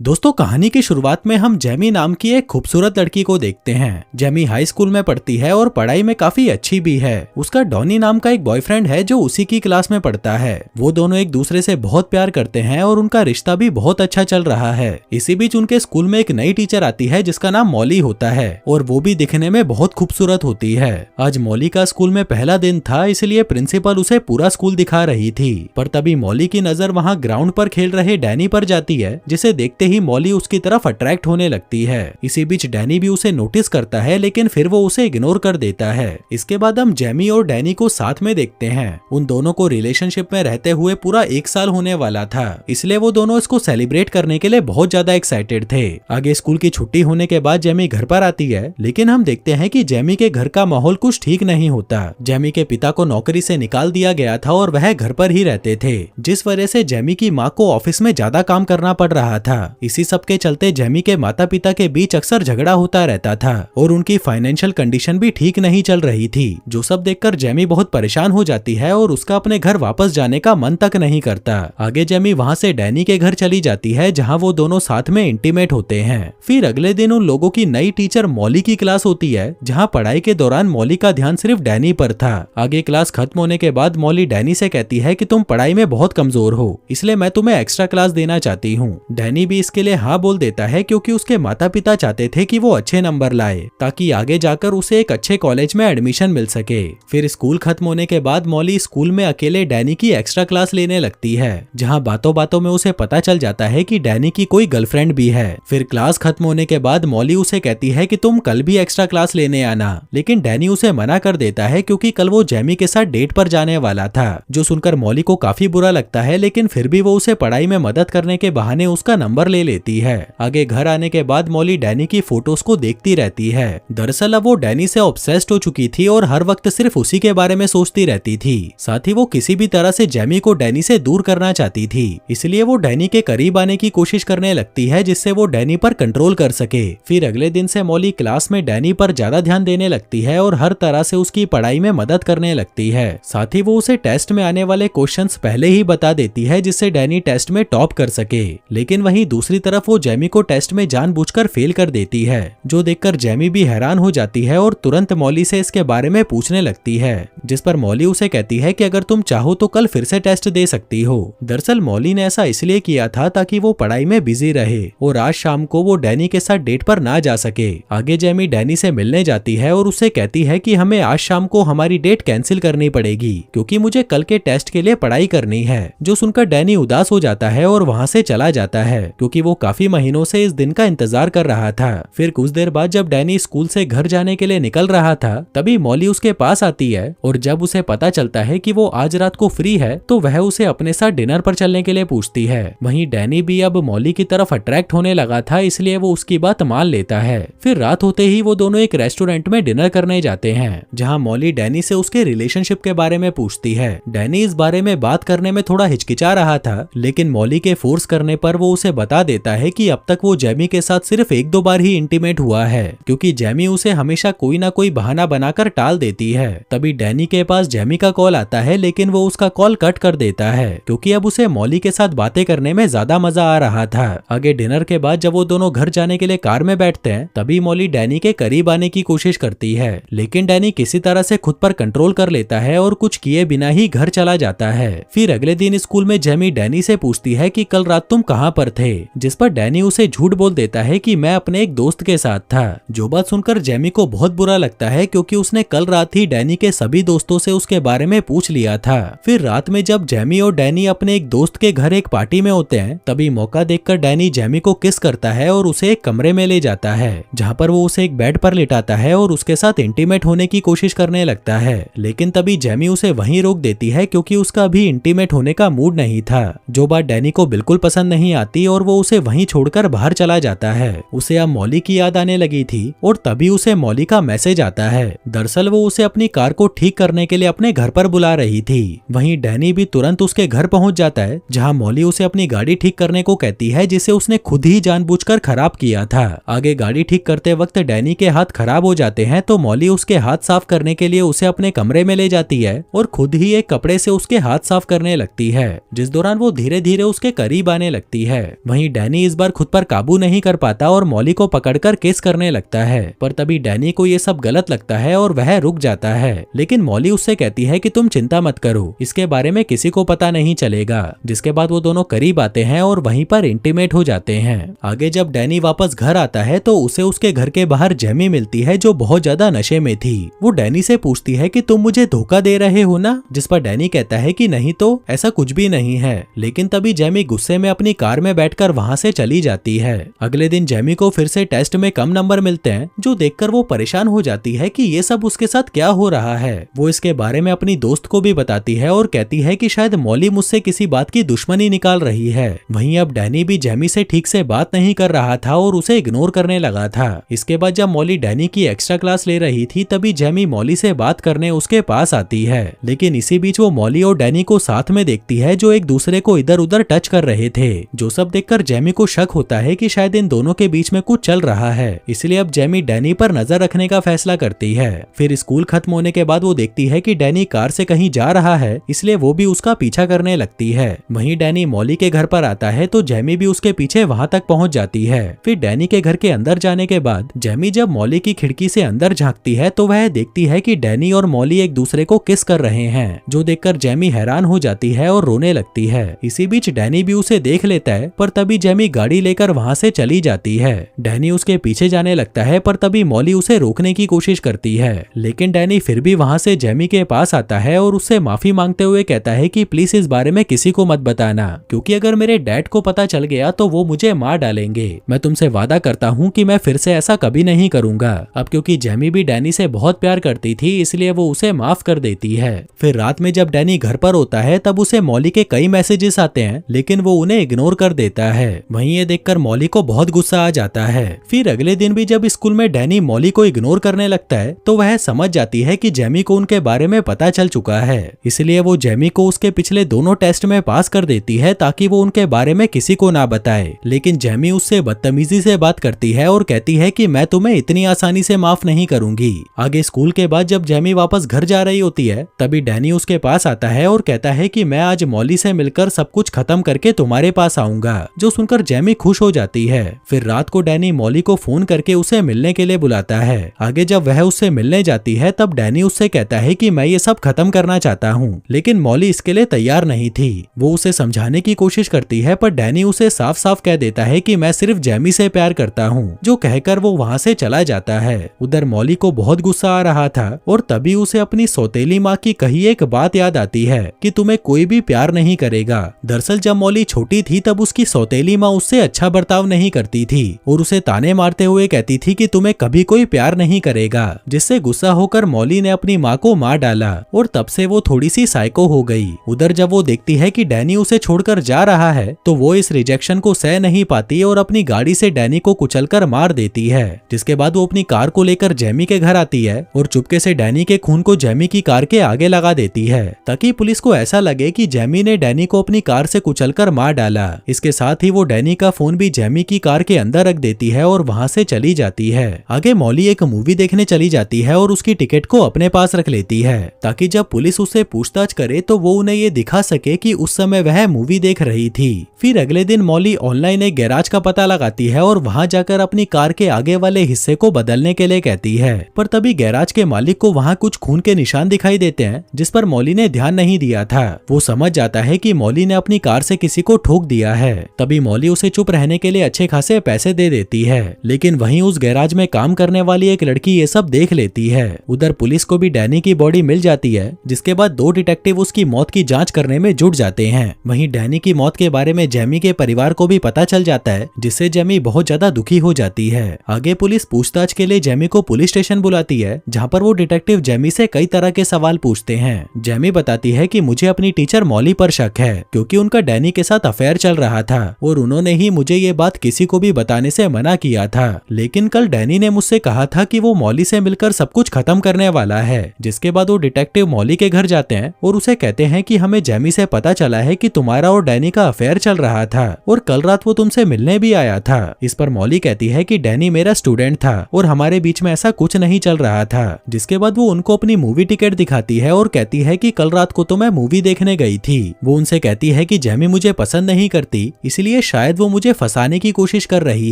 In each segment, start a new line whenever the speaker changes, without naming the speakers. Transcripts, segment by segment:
दोस्तों, कहानी की शुरुआत में हम जेमी नाम की एक खूबसूरत लड़की को देखते हैं। जेमी हाई स्कूल में पढ़ती है और पढ़ाई में काफी अच्छी भी है। उसका डॉनी नाम का एक बॉयफ्रेंड है जो उसी की क्लास में पढ़ता है। वो दोनों एक दूसरे से बहुत प्यार करते हैं और उनका रिश्ता भी बहुत अच्छा चल रहा है। इसी बीच उनके स्कूल में एक नई टीचर आती है जिसका नाम मॉली होता है और वो भी दिखने में बहुत खूबसूरत होती है। आज मॉली का स्कूल में पहला दिन था, इसलिए प्रिंसिपल उसे पूरा स्कूल दिखा रही थी। पर तभी मॉली की नजर वहाँ ग्राउंड पर खेल रहे डैनी पर जाती है, जिसे देखते ही मॉली उसकी तरफ अट्रैक्ट होने लगती है। इसी बीच डैनी भी उसे नोटिस करता है, लेकिन फिर वो उसे इग्नोर कर देता है। इसके बाद हम जेमी और डैनी को साथ में देखते हैं। उन दोनों को रिलेशनशिप में रहते हुए पूरा 1 साल होने वाला था, इसलिए वो दोनों इसको सेलिब्रेट करने के लिए बहुत ज्यादा एक्साइटेड थे। आगे स्कूल की छुट्टी होने के बाद जेमी घर पर आती है, लेकिन हम देखते हैं कि जेमी के घर का माहौल कुछ ठीक नहीं होता। जेमी के पिता को नौकरी से निकाल दिया गया था और वह घर पर ही रहते थे, जिस वजह से जेमी की माँ को ऑफिस में ज्यादा काम करना पड़ रहा था। इसी सब के चलते जेमी के माता पिता के बीच अक्सर झगड़ा होता रहता था और उनकी फाइनेंशियल कंडीशन भी ठीक नहीं चल रही थी। जो सब देखकर जेमी बहुत परेशान हो जाती है और उसका अपने घर वापस जाने का मन तक नहीं करता। आगे जेमी वहाँ से डैनी के घर चली जाती है, जहाँ वो दोनों साथ में इंटीमेट होते हैं। फिर अगले दिन उन लोगों की नई टीचर मॉली की क्लास होती है, जहाँ पढ़ाई के दौरान मॉली का ध्यान सिर्फ डैनी पर था। आगे क्लास खत्म होने के बाद मॉली डैनी से कहती है कि तुम पढ़ाई में बहुत कमजोर हो, इसलिए मैं तुम्हें एक्स्ट्रा क्लास देना चाहती हूँ। डैनी भी इसके लिए हाँ बोल देता है, क्योंकि उसके माता पिता चाहते थे कि वो अच्छे नंबर लाए, ताकि आगे जाकर उसे एक अच्छे कॉलेज में एडमिशन मिल सके। फिर स्कूल खत्म होने के बाद मॉली स्कूल में अकेले डैनी की एक्स्ट्रा क्लास लेने लगती है, जहाँ बातों बातों में उसे पता चल जाता है कि डैनी की कोई गर्लफ्रेंड भी है। फिर क्लास खत्म होने के बाद मॉली उसे कहती है कि तुम कल भी एक्स्ट्रा क्लास लेने आना, लेकिन डैनी उसे मना कर देता है, क्योंकि कल वो जेमी के साथ डेट पर जाने वाला था। जो सुनकर मॉली को काफी बुरा लगता है, लेकिन फिर भी वो उसे पढ़ाई में मदद करने के बहाने उसका नंबर ले लेती है। आगे घर आने के बाद मॉली डैनी की फोटोज को देखती रहती है। दरअसल अब वो डैनी से ऑब्सेस्ड हो चुकी थी और हर वक्त सिर्फ उसी के बारे में सोचती रहती थी। साथ ही वो किसी भी तरह से जेमी को डैनी से दूर करना चाहती थी, इसलिए वो डैनी के करीब आने की कोशिश करने लगती है, जिससे वो डैनी पर कंट्रोल कर सके। फिर अगले दिन से मॉली क्लास में डैनी पर ज्यादा ध्यान देने लगती है और हर तरह से उसकी पढ़ाई में मदद करने लगती है। साथ ही वो उसे टेस्ट में आने वाले क्वेश्चंस पहले ही बता देती है, जिससे डैनी टेस्ट में टॉप कर सके। लेकिन वहीं दूसरी तरफ वो जेमी को टेस्ट में जानबूझकर फेल कर देती है, जो देखकर जेमी भी हैरान हो जाती है और तुरंत मॉली से इसके बारे में पूछने लगती है, जिस पर मॉली उसे कहती है कि अगर तुम चाहो तो कल फिर से टेस्ट दे सकती हो। दरअसल मॉली ने ऐसा इसलिए किया था ताकि वो पढ़ाई में बिजी रहे और आज शाम को वो डैनी के साथ डेट पर ना जा सके। आगे जेमी डैनी से मिलने जाती है और उससे कहती है कि हमें आज शाम को हमारी डेट कैंसिल करनी पड़ेगी, क्योंकि मुझे कल के टेस्ट के लिए पढ़ाई करनी है। जो सुनकर डैनी उदास हो जाता है और वहाँ से चला जाता है, क्योंकि वो काफी महीनों से इस दिन का इंतजार कर रहा था। फिर कुछ देर बाद जब डैनी स्कूल से घर जाने के लिए निकल रहा था, तभी मॉली उसके पास आती है और जब उसे पता चलता है कि वो आज रात को फ्री है, तो वह उसे अपने साथ डिनर पर चलने के लिए पूछती है। वहीं डैनी भी अब मॉली की तरफ अट्रैक्ट होने लगा था, इसलिए वो उसकी बात मान लेता है। फिर रात होते ही वो दोनों एक रेस्टोरेंट में डिनर करने जाते हैं, जहाँ मॉली डैनी से उसके रिलेशनशिप के बारे में पूछती है। डैनी इस बारे में बात करने में थोड़ा हिचकिचा रहा था, लेकिन मॉली के फोर्स करने पर वो उसे बता देता है कि अब तक वो जेमी के साथ सिर्फ 1-2 बार ही इंटीमेट हुआ है, क्योंकि जेमी उसे हमेशा कोई ना कोई बहाना बनाकर टाल देती है। तभी डैनी के पास जेमी का कॉल आता है, लेकिन वो उसका कॉल कट कर देता है, क्योंकि अब उसे मॉली के साथ बातें करने में ज्यादा मजा आ रहा था। आगे डिनर के बाद जब वो दोनों घर जाने के लिए कार में बैठते हैं, तभी मॉली डैनी के करीब आने की कोशिश करती है, लेकिन डैनी किसी तरह से खुद पर कंट्रोल कर लेता है और कुछ किए बिना ही घर चला जाता है। फिर अगले दिन स्कूल में जेमी डैनी से पूछती है कि कल रात तुम कहाँ पर थे, जिस पर डैनी उसे झूठ बोल देता है कि मैं अपने एक दोस्त के साथ था। जो बात सुनकर जेमी को बहुत बुरा लगता है, क्योंकि उसने कल रात ही डैनी के सभी दोस्तों से उसके बारे में पूछ लिया था। फिर रात में जब जेमी और डैनी अपने एक दोस्त के घर एक पार्टी में होते हैं, तभी मौका देखकर डैनी जेमी को किस करता है और उसे एक कमरे में ले जाता है, जहाँ पर वो उसे एक बेड पर लिटाता है और उसके साथ इंटीमेट होने की कोशिश करने लगता है। लेकिन तभी जेमी उसे वहीं रोक देती है, क्योंकि उसका अभी इंटीमेट होने का मूड नहीं था। जो बात डैनी को बिल्कुल पसंद नहीं आती और वो उसे वहीं छोड़कर बाहर चला जाता है। उसे अब मॉली की याद आने लगी थी और तभी उसे मॉली का मैसेज आता है। दरअसल वो उसे अपनी कार को ठीक करने के लिए अपने घर पर बुला रही थी। वहीं डैनी भी तुरंत उसके घर पहुंच जाता है, जहां मॉली उसे अपनी गाड़ी ठीक करने को कहती है, जिसे उसने खुद ही जानबूझकर खराब किया था। आगे गाड़ी ठीक करते वक्त डैनी के हाथ खराब हो जाते हैं, तो मॉली उसके हाथ साफ करने के लिए उसे अपने कमरे में ले जाती है और खुद ही एक कपड़े से उसके हाथ साफ करने लगती है, जिस दौरान वो धीरे धीरे उसके करीब आने लगती है। वहीं डैनी इस बार खुद पर काबू नहीं कर पाता और मॉली को पकड़कर किस करने लगता है। पर तभी डैनी को ये सब गलत लगता है और वह रुक जाता है, लेकिन मॉली उससे कहती है कि तुम चिंता मत करो, इसके बारे में किसी को पता नहीं चलेगा। जिसके बाद वो दोनों करीब आते हैं और वहीं पर इंटीमेट हो जाते हैं। आगे जब डैनी वापस घर आता है तो उसे उसके घर के बाहर जेमी मिलती है जो बहुत ज्यादा नशे में थी। वो डैनी से पूछती है कि तुम मुझे धोखा दे रहे हो ना, जिस पर डैनी कहता है कि नहीं तो, ऐसा कुछ भी नहीं है। लेकिन तभी जेमी गुस्से में अपनी कार में बैठकर वहां से चली जाती है। अगले दिन जेमी को फिर से टेस्ट में कम नंबर मिलते हैं, जो देखकर वो परेशान हो जाती है कि ये सब उसके साथ क्या हो रहा है। वो इसके बारे में अपनी दोस्त को भी बताती है और कहती है कि शायद मॉली मुझसे किसी बात की दुश्मनी निकाल रही है। वहीं अब डैनी भी जेमी से ठीक से बात नहीं कर रहा था और उसे इग्नोर करने लगा था। इसके बाद जब मॉली डैनी की एक्स्ट्रा क्लास ले रही थी तभी जेमी मॉली से बात करने उसके पास आती है। लेकिन इसी बीच वो मॉली और डैनी को साथ में देखती है जो एक दूसरे को इधर उधर टच कर रहे थे। जो सब देखकर जेमी को शक होता है कि शायद इन दोनों के बीच में कुछ चल रहा है, इसलिए अब जेमी डैनी पर नजर रखने का फैसला करती है। फिर स्कूल खत्म होने के बाद वो देखती है कि डैनी कार से कहीं जा रहा है, इसलिए वो भी उसका पीछा करने लगती है। वहीं डैनी मॉली के घर पर आता है तो जेमी भी उसके पीछे वहां तक पहुंच जाती है। फिर डैनी के घर के अंदर जाने के बाद जेमी जब मॉली की खिड़की से अंदर झांकती है तो वह देखती है कि डैनी और मॉली एक दूसरे को किस कर रहे हैं, जो देखकर जेमी हैरान हो जाती है और रोने लगती है। इसी बीच डैनी भी उसे देख लेता है, पर तभी जेमी गाड़ी लेकर वहां से चली जाती है। डैनी उसके पीछे जाने लगता है, पर तभी मॉली उसे रोकने की कोशिश करती है, लेकिन डैनी फिर भी वहां से जेमी के पास आता है और उससे माफी मांगते हुए कहता है कि प्लीज इस बारे में किसी को मत बताना, क्योंकि अगर मेरे डैड को पता चल गया तो वो मुझे मार डालेंगे। मैं तुमसे वादा करता हूँ कि मैं फिर से ऐसा कभी नहीं करूंगा। अब क्योंकि जेमी भी डैनी से बहुत प्यार करती थी, इसलिए वो उसे माफ कर देती है। फिर रात में जब डैनी घर पर होता है तब उसे मॉली के कई मैसेजेस आते हैं, लेकिन वो उन्हें इग्नोर कर देता है। वहीं ये देखकर मॉली को बहुत गुस्सा आ जाता है। फिर अगले दिन भी जब स्कूल में डैनी मॉली को इग्नोर करने लगता है तो वह समझ जाती है कि जेमी को उनके बारे में पता चल चुका है, इसलिए वो जेमी को उसके पिछले दोनों टेस्ट में पास कर देती है ताकि वो उनके बारे में किसी को ना बताए। लेकिन जेमी उससे बदतमीजी से बात करती है और कहती है कि मैं तुम्हें इतनी आसानी से माफ नहीं करूंगी। आगे स्कूल के बाद जब जेमी वापस घर जा रही होती है तभी डैनी उसके पास आता है और कहता है कि मैं आज मॉली से मिलकर सब कुछ खत्म करके तुम्हारे पास आऊंगा, जो सुनकर जेमी खुश हो जाती है। फिर रात को डैनी मॉली को फोन करके उसे मिलने के लिए बुलाता है। आगे जब वह उससे मिलने जाती है तब डैनी उससे कहता है कि मैं ये सब खत्म करना चाहता हूँ, लेकिन मॉली इसके लिए तैयार नहीं थी। वो उसे समझाने की कोशिश करती है, पर डैनी उसे साफ साफ कह देता है कि मैं सिर्फ जेमी से प्यार करता हूँ, जो कहकर वो वहाँ से चला जाता है। उधर मॉली को बहुत गुस्सा आ रहा था और तभी उसे अपनी सौतेली माँ की कही एक बात याद आती है कि तुम्हें कोई भी प्यार नहीं करेगा। दरअसल जब मॉली छोटी थी तब उसकी सौतेली माँ उससे अच्छा बर्ताव नहीं करती थी और उसे ताने मारते हुए कहती थी कि तुम्हें कभी कोई प्यार नहीं करेगा, जिससे गुस्सा होकर मॉली ने अपनी माँ को मार डाला और तब से वो थोड़ी सी साइको हो गई। उधर जब वो देखती है कि डैनी उसे छोड़कर जा रहा है तो वो इस रिजेक्शन को सह नहीं पाती और अपनी गाड़ी से डैनी को कुचलकर मार देती है। जिसके बाद वो अपनी कार को लेकर जेमी के घर आती है और चुपके से डैनी के खून को जेमी की कार के आगे लगा देती है, ताकि पुलिस को ऐसा लगे कि जेमी ने डैनी को अपनी कार से कुचलकर मार डाला। इसके साथ ही वो डैनी का फोन भी जेमी की कार के अंदर रख देती है और वहाँ से चली जाती है। आगे मॉली एक मूवी देखने चली जाती है और उसकी टिकट को अपने पास रख लेती है, ताकि जब पुलिस उससे पूछताछ करे तो वो उन्हें ये दिखा सके कि उस समय वह मूवी देख रही थी। फिर अगले दिन मॉली ऑनलाइन एक गैराज का पता लगाती है और वहाँ जाकर अपनी कार के आगे वाले हिस्से को बदलने के लिए कहती है, पर तभी गैराज के मालिक को वहाँ कुछ खून के निशान दिखाई देते हैं, जिस पर मॉली ने ध्यान नहीं दिया था। वो समझ जाता है कि मॉली ने अपनी कार से किसी को ठोक दिया है। तभी मॉली उसे चुप रहने के लिए अच्छे खासे पैसे दे देती है, लेकिन वहीं उस गैराज में काम करने वाली एक लड़की ये सब देख लेती है। उधर पुलिस को भी डैनी की बॉडी मिल जाती है, जिसके बाद 2 डिटेक्टिव उसकी मौत की जांच करने में जुट जाते हैं। वहीं डैनी की मौत के बारे में जेमी के परिवार को भी पता चल जाता है, जिससे जेमी बहुत ज्यादा दुखी हो जाती है। आगे पुलिस पूछताछ के लिए जेमी को पुलिस स्टेशन बुलाती है, जहाँ पर वो डिटेक्टिव जेमी से कई तरह के सवाल पूछते हैं। जेमी बताती है कि मुझे अपनी टीचर मॉली पर शक है, क्योंकि उनका डैनी के साथ अफेयर चल रहा था और उन्होंने ही मुझे ये बात किसी को भी बताने से मना किया था। लेकिन कल डैनी ने मुझसे कहा था कि वो मॉली से मिलकर सब कुछ खत्म करने वाला है। जिसके बाद वो डिटेक्टिव मॉली के घर जाते हैं और उसे कहते हैं कि हमें जेमी से पता चला है कि तुम्हारा और डैनी का अफेयर चल रहा था और कल रात वो तुमसे मिलने भी आया था। इस पर मॉली कहती है कि डैनी मेरा स्टूडेंट था और हमारे बीच में ऐसा कुछ नहीं चल रहा था। जिसके बाद वो उनको अपनी मूवी टिकट दिखाती है और कहती है कि कल रात को तो मैं मूवी देखने गई थी। वो उनसे कहती है कि जेमी मुझे पसंद नहीं करती, इसलिए इसलिए शायद वो मुझे फंसाने की कोशिश कर रही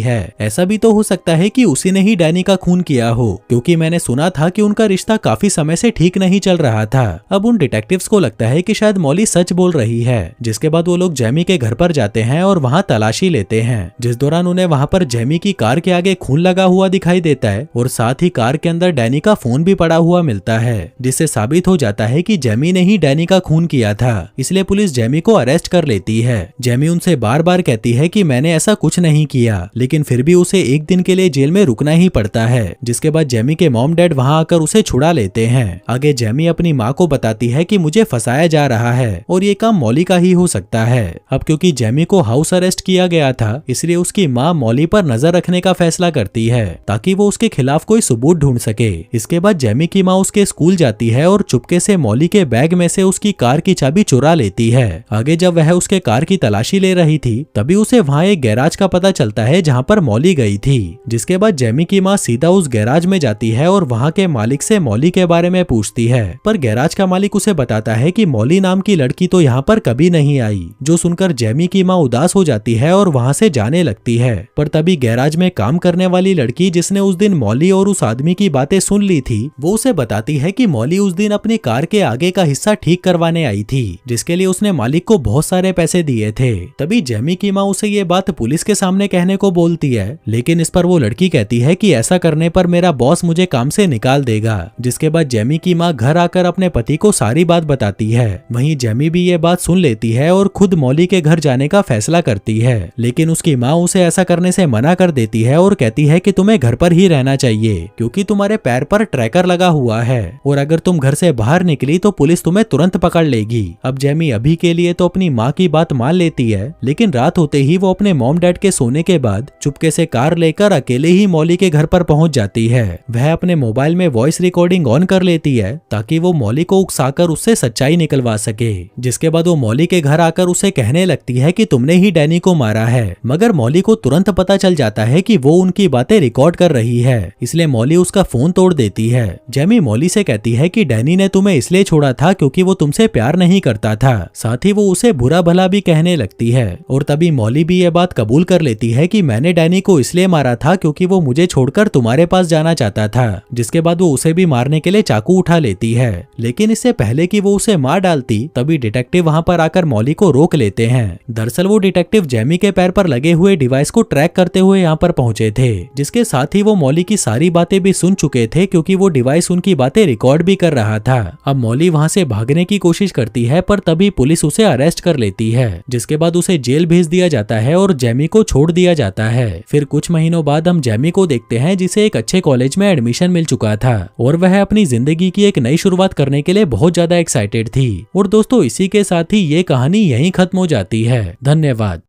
है। ऐसा भी तो हो सकता है कि उसी ने ही डैनी का खून किया हो, क्योंकि मैंने सुना था कि उनका रिश्ता काफी समय से ठीक नहीं चल रहा था। अब उन डिटेक्टिव्स को लगता है कि शायद मॉली सच बोल रही है। जिसके बाद वो लोग जेमी के घर पर जाते हैं और वहाँ तलाशी लेते हैं, जिस दौरान उन्हें वहाँ पर जेमी की कार के आगे खून लगा हुआ दिखाई देता है और साथ ही कार के अंदर डैनी का फोन भी पड़ा हुआ मिलता है, जिससे साबित हो जाता है कि जेमी ने ही डैनी का खून किया था। इसलिए पुलिस जेमी को अरेस्ट कर लेती है। जेमी उनसे बार बार कहती है कि मैंने ऐसा कुछ नहीं किया, लेकिन फिर भी उसे एक दिन के लिए जेल में रुकना ही पड़ता है। जिसके बाद जेमी के मॉम डैड वहाँ आकर उसे छुड़ा लेते हैं। आगे जेमी अपनी माँ को बताती है कि मुझे फंसाया जा रहा है और ये काम मॉली का ही हो सकता है। अब क्योंकि जेमी को हाउस अरेस्ट किया गया था, इसलिए उसकी माँ मॉली पर नजर रखने का फैसला करती है ताकि वो उसके खिलाफ कोई सबूत ढूंढ सके। इसके बाद जेमी की माँ उसके स्कूल जाती है और चुपके से मॉली के बैग में से उसकी कार की चाबी चुरा लेती है। आगे जब वह उसके कार की तलाशी ले रही थी, तभी उसे वहाँ एक गैराज का पता चलता है जहाँ पर मॉली गई थी। जिसके बाद जेमी की माँ सीधा उस गैराज में जाती है और वहाँ के मालिक से मॉली के बारे में पूछती है, पर गैराज का मालिक उसे बताता है कि मॉली नाम की लड़की तो यहाँ पर कभी नहीं आई। जो सुनकर जेमी की माँ उदास हो जाती है और वहाँ से जाने लगती है। पर तभी गैराज में काम करने वाली लड़की, जिसने उस दिन मॉली और उस आदमी की बातें सुन ली थी, वो उसे बताती है कि मॉली उस दिन अपनी कार के आगे का हिस्सा ठीक करवाने आई थी, जिसके लिए उसने मालिक को बहुत सारे पैसे दिए थे। तभी जेमी की माँ उसे ये बात पुलिस के सामने कहने को बोलती है, लेकिन इस पर वो लड़की कहती है कि ऐसा करने पर मेरा बॉस मुझे काम से निकाल देगा। जिसके बाद जेमी की माँ घर आकर अपने पति को सारी बात बताती है। वहीं जेमी भी ये बात सुन लेती है और खुद मॉली के घर जाने का फैसला करती है, लेकिन उसकी माँ उसे ऐसा करने से मना कर देती है और कहती है कि तुम्हें घर पर ही रहना चाहिए, क्योंकि तुम्हारे पैर पर ट्रैकर लगा हुआ है और अगर तुम घर से बाहर निकली तो पुलिस तुम्हें तुरंत पकड़ लेगी। अब जेमी अभी के लिए तो अपनी माँ की बात मान लेती है, लेकिन रात होते ही वो अपने मॉम डैड के सोने के बाद चुपके से कार लेकर अकेले ही मॉली के घर पर पहुंच जाती है। वह अपने मोबाइल में वॉइस रिकॉर्डिंग ऑन कर लेती है ताकि वो मॉली को उकसाकर उससे सच्चाई निकलवा सके। जिसके बाद वो मॉली के घर आकर उसे कहने लगती है कि तुमने ही डैनी को मारा है, मगर मॉली को तुरंत पता चल जाता है कि वो उनकी बातें रिकॉर्ड कर रही है, इसलिए मॉली उसका फोन तोड़ देती है। जेमी मॉली से कहती है कि डैनी ने तुम्हें इसलिए छोड़ा था क्योंकि वो तुमसे प्यार नहीं करता था, साथ ही वो उसे बुरा भला भी कहने लगती है। और तभी मॉली भी ये बात कबूल कर लेती है कि मैंने डैनी को इसलिए मारा था क्योंकि वो मुझे छोड़कर तुम्हारे पास जाना चाहता था। जिसके बाद वो उसे भी मारने के लिए चाकू उठा लेती है, लेकिन इससे पहले कि वो उसे मार डालती, तभी डिटेक्टिव वहां पर आकर मॉली को रोक लेते हैं। दरअसल वो डिटेक्टिव जेमी के पैर पर लगे हुए डिवाइस को ट्रैक करते हुए यहाँ पर पहुंचे थे, जिसके साथ ही वो मॉली की सारी बातें भी सुन चुके थे क्योंकि वो डिवाइस उनकी बातें रिकॉर्ड भी कर रहा था। अब मॉली वहां से भागने की कोशिश करती है, पर तभी पुलिस उसे अरेस्ट कर लेती है, जिसके बाद उसे जेल भेज दिया जाता है और जेमी को छोड़ दिया जाता है। फिर कुछ महीनों बाद हम जेमी को देखते हैं, जिसे एक अच्छे कॉलेज में एडमिशन मिल चुका था और वह अपनी जिंदगी की एक नई शुरुआत करने के लिए बहुत ज्यादा एक्साइटेड थी। और दोस्तों, इसी के साथ ही ये कहानी यहीं खत्म हो जाती है। धन्यवाद।